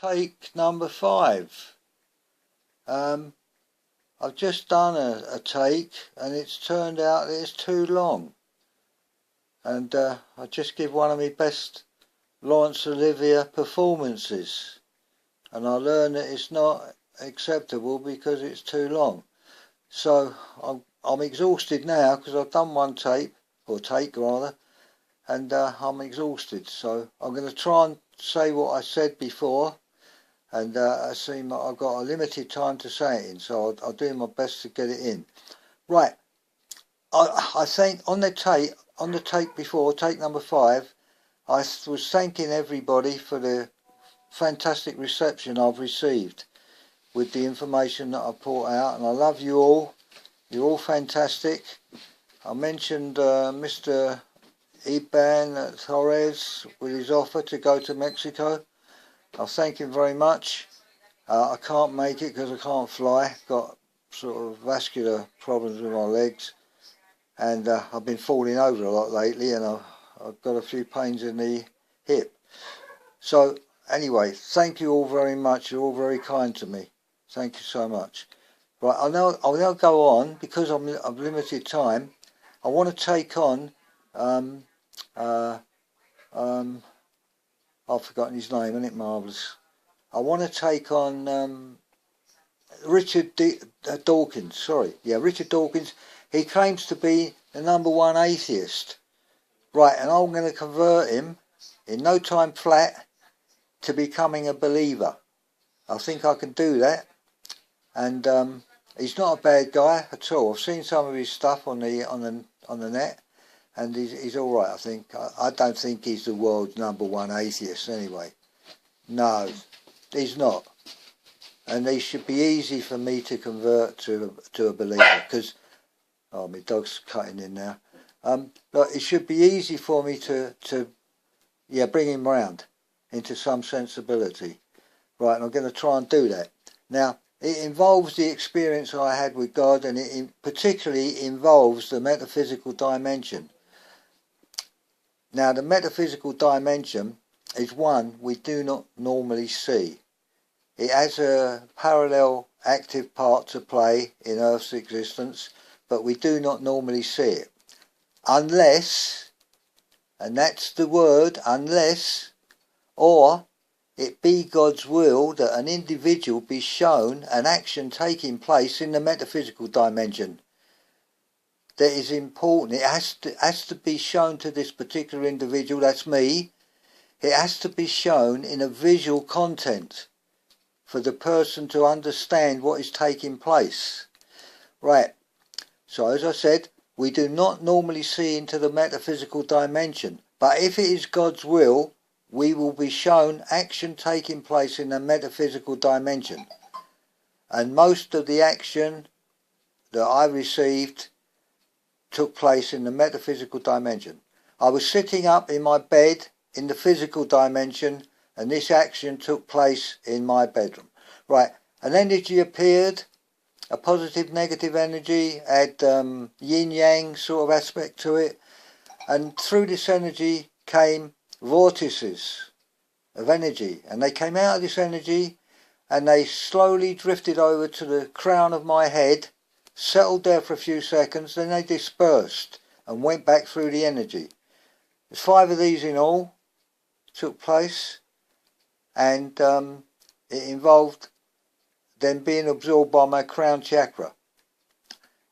Take number 5. I've just done a take and it's turned out that it's too long. And I just give one of my best Laurence Olivier performances. And I learned that it's not acceptable because it's too long. So I'm exhausted now because I've done one take rather, and I'm exhausted. So I'm going to try and say what I said before, and I seem I've got a limited time to say it in, so I'll do my best to get it in. Right, I think on the take before, take number 5, I was thanking everybody for the fantastic reception I've received with the information that I put out, and I love you all. You're all fantastic. I mentioned Mr. Iban Torres with his offer to go to Mexico. I thank him very much. I can't make it because I can't fly. Got sort of vascular problems with my legs, and I've been falling over a lot lately, and I've got a few pains in the hip. So anyway, thank you all very much. You're all very kind to me. Thank you so much. Right, I'll now go on because I'm limited time. I want to take on I've forgotten his name, isn't it marvellous? I want to take on Richard Dawkins. Sorry, yeah, Richard Dawkins. He claims to be the #1 atheist. Right, and I'm going to convert him in no time flat to becoming a believer. I think I can do that, and he's not a bad guy at all. I've seen some of his stuff on the net, and he's all right. I think I don't think he's the world's #1 atheist anyway. No, he's not, and he should be easy for me to convert to a believer. Because my dog's cutting in now. But it should be easy for me to bring him round into some sensibility. Right, and I'm going to try and do that. Now, it involves the experience I had with God, and it particularly involves the metaphysical dimension. Now, the metaphysical dimension is one we do not normally see. It has a parallel active part to play in Earth's existence, but we do not normally see it. Unless, and that's the word, unless, or it be God's will that an individual be shown an action taking place in the metaphysical dimension. That is important. It has to be shown to this particular individual, that's me. It has to be shown in a visual content for the person to understand what is taking place. Right, so as I said, we do not normally see into the metaphysical dimension, but if it is God's will, we will be shown action taking place in the metaphysical dimension. And most of the action that I received took place in the metaphysical dimension. I was sitting up in my bed in the physical dimension, and this action took place in my bedroom. Right, an energy appeared, a positive negative energy, had yin-yang sort of aspect to it, and through this energy came vortices of energy, and they came out of this energy and they slowly drifted over to the crown of my head, settled there for a few seconds, then they dispersed and went back through the energy. There's 5 of these in all took place, and it involved them being absorbed by my crown chakra.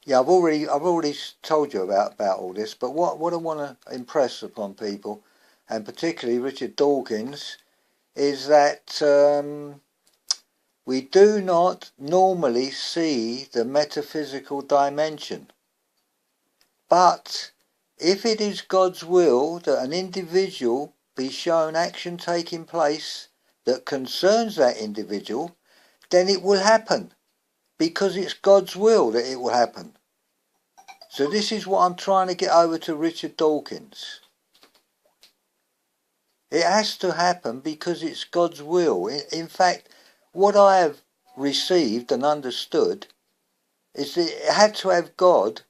Yeah, I've already told you about all this, but what I want to impress upon people, and particularly Richard Dawkins, is that we do not normally see the metaphysical dimension. But if it is God's will that an individual be shown action taking place that concerns that individual, then it will happen, because it's God's will that it will happen. So this is what I'm trying to get over to Richard Dawkins. It has to happen because it's God's will. In fact, what I have received and understood is that it had to have God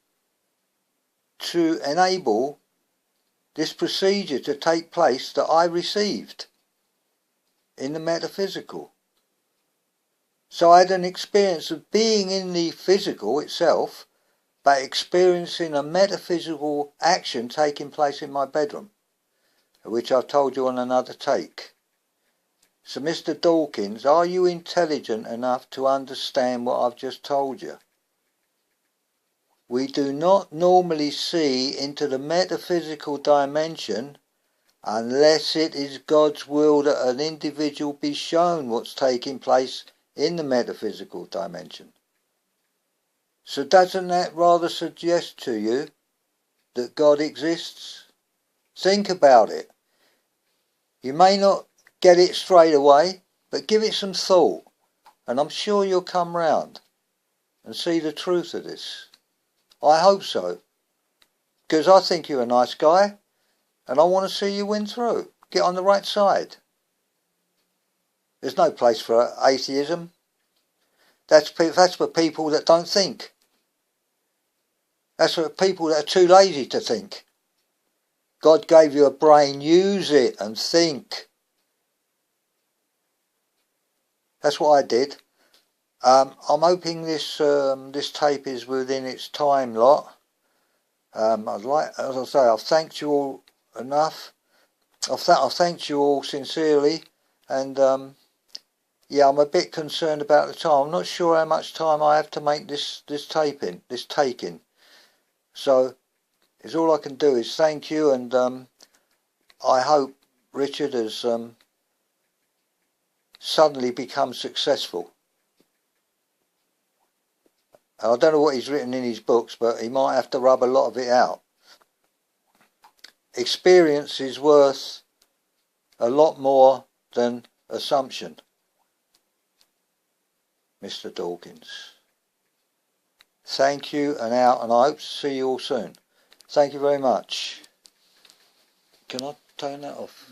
to enable this procedure to take place that I received. in the metaphysical. So I had an experience of being in the physical itself, but experiencing a metaphysical action taking place in my bedroom, which I've told you on another take. So Mr. Dawkins, are you intelligent enough to understand what I've just told you? We do not normally see into the metaphysical dimension unless it is God's will that an individual be shown what's taking place in the metaphysical dimension. So doesn't that rather suggest to you that God exists? Think about it. You may not get it straight away, but give it some thought, and I'm sure you'll come round and see the truth of this. I hope so, because I think you're a nice guy, and I want to see you win through. Get on the right side. There's no place for atheism. That's for people that don't think. That's for people that are too lazy to think. God gave you a brain, use it and think. That's what I did. I'm hoping this tape is within its time lot. I'd like, as I say, I've thanked you all enough. I've thanked you all sincerely, and yeah, I'm a bit concerned about the time. I'm not sure how much time I have to make this taking. So it's all I can do is thank you, and I hope Richard has suddenly become successful. I don't know what he's written in his books, but he might have to rub a lot of it out. Experience is worth a lot more than assumption. Mr. Dawkins. Thank you, and out, and I hope to see you all soon. Thank you very much. Can I turn that off?